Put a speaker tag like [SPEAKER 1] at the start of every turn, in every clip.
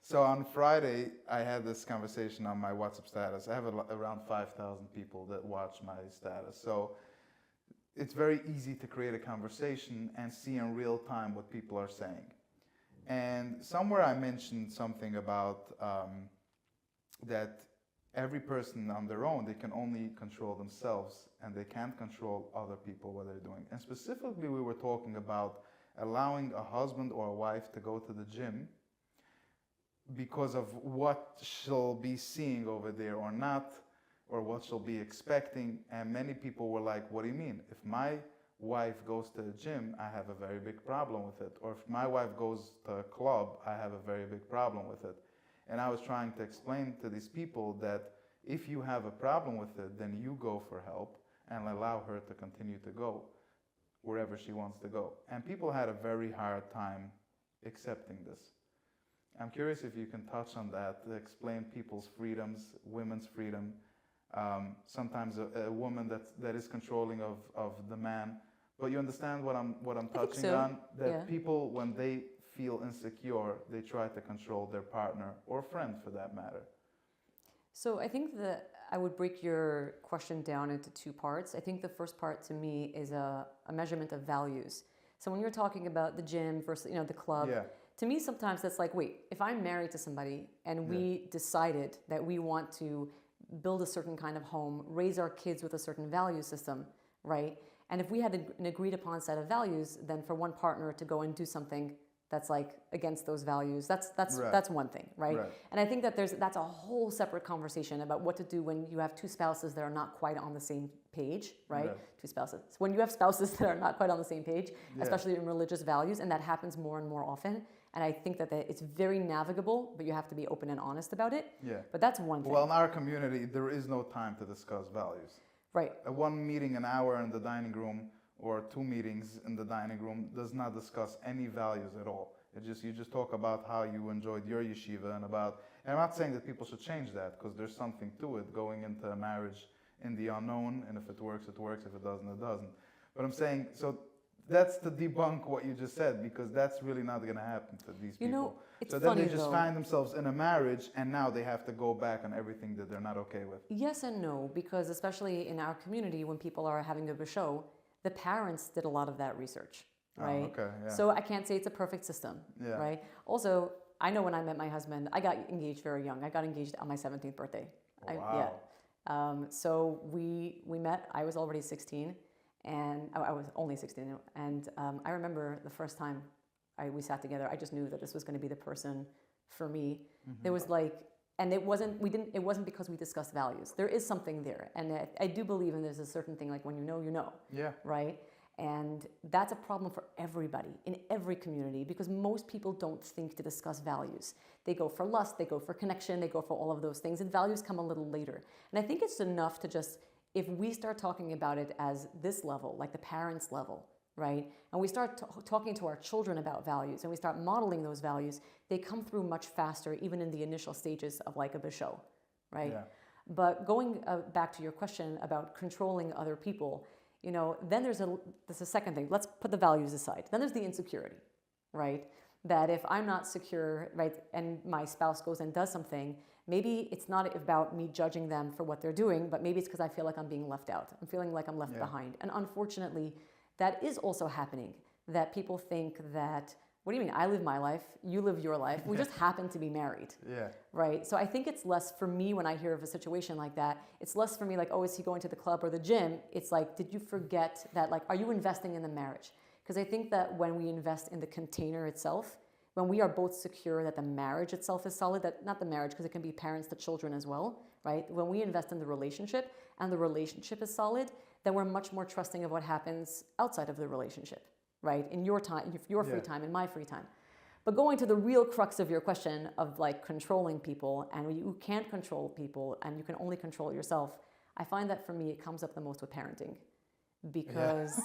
[SPEAKER 1] So on Friday, I had this conversation on my WhatsApp status. I have around 5,000 people that watch my status. So it's very easy to create a conversation and see in real time what people are saying. And somewhere I mentioned something about that every person on their own, they can only control themselves and they can't control other people, what they're doing. And specifically, we were talking about allowing a husband or a wife to go to the gym because of what she'll be seeing over there or not, or what she'll be expecting. And many people were like, what do you mean? If my wife goes to the gym, I have a very big problem with it. Or if my wife goes to a club, I have a very big problem with it. And I was trying to explain to these people that if you have a problem with it, then you go for help and allow her to continue to go wherever she wants to go. And people had a very hard time accepting this. I'm curious if you can touch on that, to explain people's freedoms, women's freedom. Sometimes a woman that is controlling of the man. But you understand what I'm touching on? That people, when they feel insecure, they try to control their partner or friend for that matter.
[SPEAKER 2] So I think that I would break your question down into two parts. I think the first part to me is a measurement of values. So when you're talking about the gym versus the club, to me sometimes that's like, wait, if I'm married to somebody and we decided that we want to build a certain kind of home, raise our kids with a certain value system, right? And if we had an agreed upon set of values, then for one partner to go and do something that's like against those values, that's one thing, right? And I think that that's a whole separate conversation about what to do when you have two spouses that are not quite on the same page, right? Two spouses. When you have spouses that are not quite on the same page, especially in religious values, and that happens more and more often. And I think that it's very navigable, but you have to be open and honest about it. But that's one thing.
[SPEAKER 1] Well, in our community, there is no time to discuss values.
[SPEAKER 2] Right.
[SPEAKER 1] One meeting an hour in the dining room or two meetings in the dining room does not discuss any values at all. You just talk about how you enjoyed your yeshiva and I'm not saying that people should change that, because there's something to it, going into a marriage in the unknown, and if it works, it works, if it doesn't, it doesn't. But I'm saying, so that's to debunk what you just said, because that's really not going to happen to these people.
[SPEAKER 2] It's
[SPEAKER 1] so
[SPEAKER 2] funny,
[SPEAKER 1] then they just find themselves in a marriage, and now they have to go back on everything that they're not okay with.
[SPEAKER 2] Yes and no, because especially in our community, when people are having a show, the parents did a lot of that research, right? So I can't say it's a perfect system, right? Also, I know when I met my husband, I got engaged very young. I got engaged on my 17th birthday.
[SPEAKER 1] Wow.
[SPEAKER 2] So we met. I was already 16. And I was only 16, and I remember the first time we sat together, I just knew that this was going to be the person for me. There was and it wasn't because we discussed values. There is something there, and I do believe in there's a certain thing, like when you know, right? And that's a problem for everybody in every community, because most people don't think to discuss values. They go for lust, they go for connection, they go for all of those things, and values come a little later. And I think it's enough to just, if we start talking about it as this level, like the parents' level, right? And we start talking to our children about values, and we start modeling those values, they come through much faster, even in the initial stages of like a bisho, right? But going back to your question about controlling other people, then there's a second thing. Let's put the values aside. Then there's the insecurity, right? That if I'm not secure, right, and my spouse goes and does something, maybe it's not about me judging them for what they're doing, but maybe it's because I feel like I'm being left out. I'm feeling like I'm left behind. And unfortunately, that is also happening, that people think that, what do you mean? I live my life, you live your life. We just happen to be married, right? So I think it's less for me when I hear of a situation like that. It's less for me like, oh, is he going to the club or the gym? It's like, did you forget that, like, are you investing in the marriage? Because I think that when we invest in the container itself, when we are both secure that the marriage itself is solid, that not the marriage, because it can be parents to children as well, right? When we invest in the relationship and the relationship is solid, then we're much more trusting of what happens outside of the relationship, right? In your time, your free time, in my free time. But going to the real crux of your question of like controlling people, and you can't control people and you can only control yourself, I find that for me it comes up the most with parenting. Because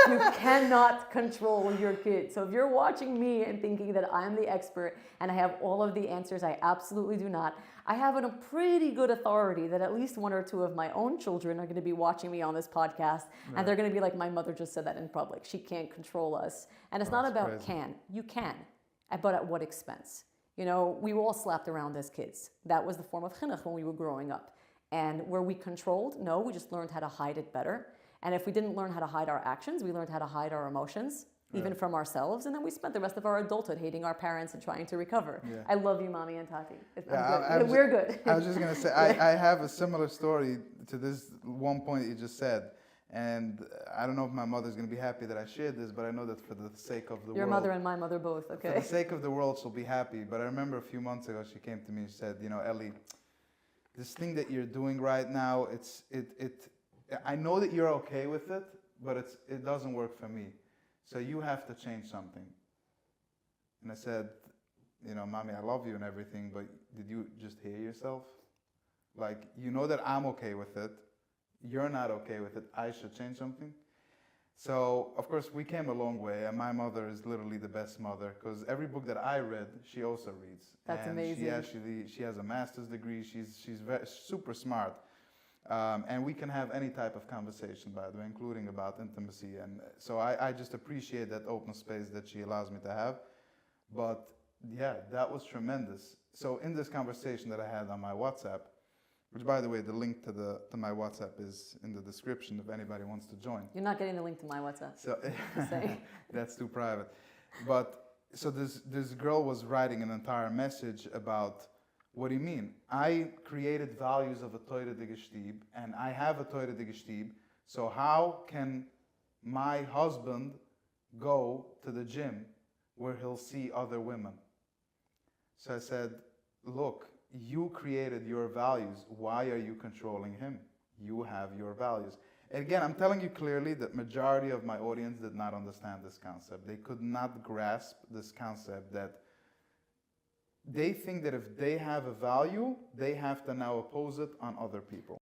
[SPEAKER 2] you cannot control your kid. So if you're watching me and thinking that I'm the expert and I have all of the answers, I absolutely do not. I have a pretty good authority that at least one or two of my own children are going to be watching me on this podcast, and they're going to be like, my mother just said that in public. She can't control us. And it's not about crazy. You can, but at what expense? You know, we were all slapped around as kids. That was the form of chinuch when we were growing up. And were we controlled? No, we just learned how to hide it better. And if we didn't learn how to hide our actions, we learned how to hide our emotions, even from ourselves. And then we spent the rest of our adulthood hating our parents and trying to recover.
[SPEAKER 1] Yeah.
[SPEAKER 2] I love you, Mommy and Tati.
[SPEAKER 1] We're
[SPEAKER 2] good.
[SPEAKER 1] I was just going to say, I have a similar story to this one point that you just said. And I don't know if my mother's going to be happy that I shared this, but I know that for the sake of the world.
[SPEAKER 2] Your mother and my mother both, okay.
[SPEAKER 1] For the sake of the world, she'll be happy. But I remember a few months ago, she came to me and said, you know, Ellie, this thing that you're doing right now, I know that you're okay with it, but it doesn't work for me. So you have to change something. And I said, you know, Mommy, I love you and everything, but did you just hear yourself? Like, you know that I'm okay with it. You're not okay with it. I should change something. So, of course, we came a long way, and my mother is literally the best mother, because every book that I read, she also reads.
[SPEAKER 2] That's amazing.
[SPEAKER 1] She has a master's degree. She's very, super smart. And we can have any type of conversation, by the way, including about intimacy. And so I just appreciate that open space that she allows me to have. But yeah, that was tremendous. So in this conversation that I had on my WhatsApp, which, by the way, the link to my WhatsApp is in the description if anybody wants to join.
[SPEAKER 2] You're not getting the link to my WhatsApp.
[SPEAKER 1] So that's too private. But so this girl was writing an entire message about, what do you mean? I created values of a Teure de Gestib, and I have a Teure de Gestib, so how can my husband go to the gym where he'll see other women? So I said, look, you created your values. Why are you controlling him? You have your values. And again, I'm telling you clearly that majority of my audience did not understand this concept. They could not grasp this concept that they think that if they have a value, they have to now oppose it on other people.